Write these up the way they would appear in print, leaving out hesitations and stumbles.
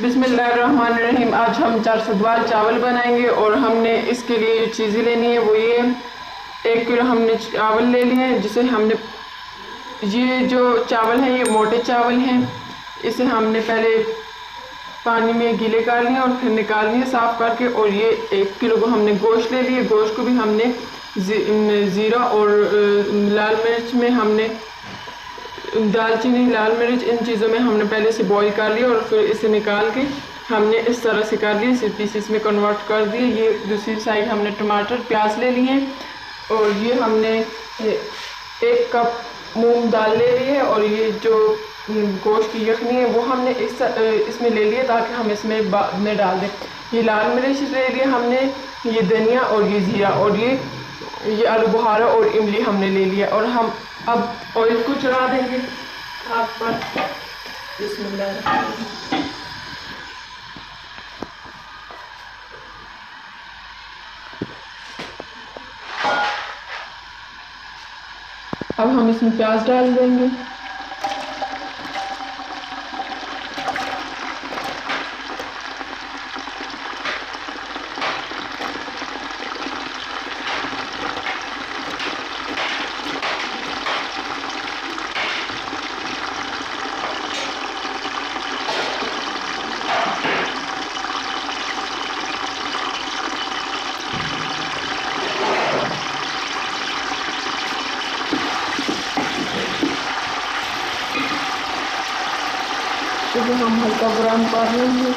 बिस्मिल्लाहिर्रहमानिर्रहीम। आज हम 400 ग्वाल चावल बनाएंगे और हमने इसके लिए जो चीज़ें लेनी है वो ये 1 किलो हमने चावल ले लिए हैं, जिसे हमने ये जो चावल हैं ये मोटे चावल हैं। इसे हमने पहले पानी में गीले कर लिए और फिर निकाल लिए साफ़ करके। और ये 1 किलो को हमने गोश्त ले लिए। गोश्त को भी हमने ज़ीरा और लाल मिर्च में हमने दालचीनी, लाल मिर्च, इन चीज़ों में हमने पहले से बॉईल कर लिया और फिर इसे निकाल के हमने इस तरह से कर लिए, इसे पीसेस में कन्वर्ट कर दिए। ये दूसरी साइड हमने टमाटर, प्याज ले लिए हैं और ये हमने 1 कप मूंग दाल ले ली है। और ये जो गोश्त की यखनी है वो हमने इसमें ले लिया ताकि हम इसमें बाद में डाल दें। ये लाल मिर्च ले लिया हमने, ये धनिया और ये ज़ीरा और ये आलू बुखारा और इमली हमने ले लिया। और हम अब ऑयल को चढ़ा देंगे आग पर। बिस्मिल्लाह। अब हम इसमें प्याज डाल देंगे। तो हम हल्का ब्राउन कर लेंगे।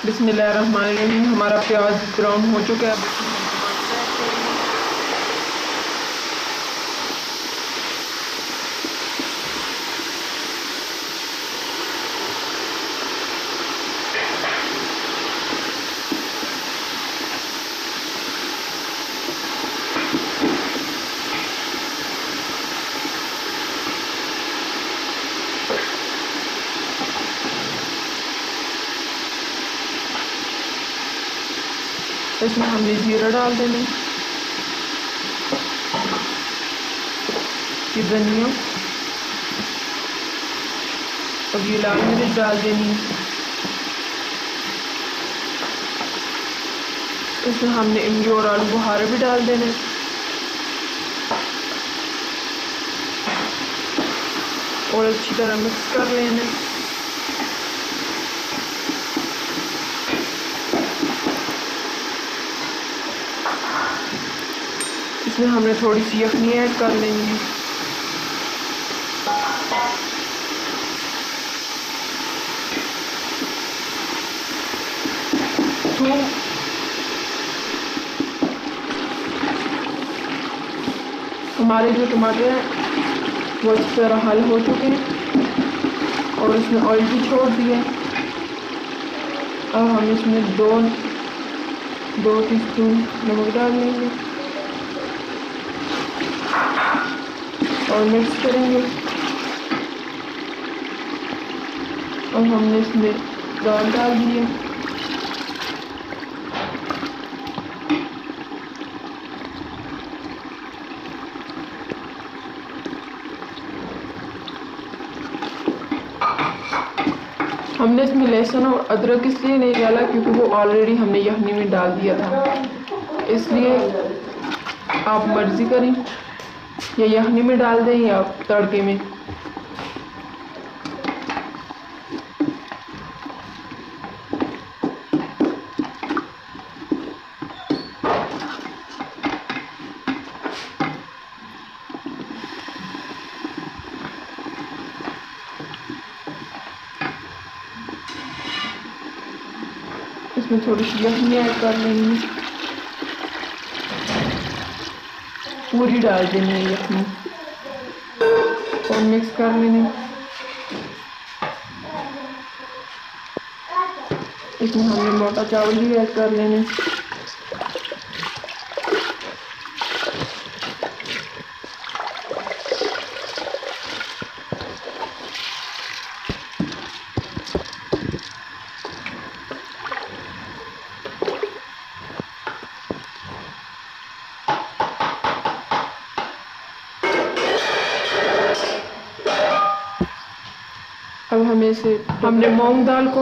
बिस्मिल्लाहिर्रहमानिर्रहीम। हमारा प्याज ब्राउन हो चुका है। इसमें हमने जीरा डाल देना, ये धनिया और ये लाल मिर्च डाल देनी। इसमें हमने इमली और आलू बुखारे भी डाल देने और अच्छी तरह मिक्स कर लेना। इसमें हमने थोड़ी सी यखनी ऐड कर लेंगे। थूम, हमारे जो टमाटर हैं वो इस तरह हल हो चुके हैं और इसमें ऑयल भी छोड़ दिया। अब हम इसमें 2 टीस्पून नमक डाल लेंगे और मिक्स करेंगे। और हमने इसमें दाल डाल दी है। हमने इसमें लहसुन और अदरक इसलिए नहीं डाला क्योंकि वो ऑलरेडी हमने यखनी में डाल दिया था, इसलिए आप मर्ज़ी करें, या यखनी में डाल दें या तड़के में। इसमें थोड़ी सी यखनी ऐड कर लेंगे, पूरी डाल देनी है यखनी और मिक्स कर लेनी। इसमें हमने मोटा चावल भी ऐड कर लेने। अब हमने मूंग दाल को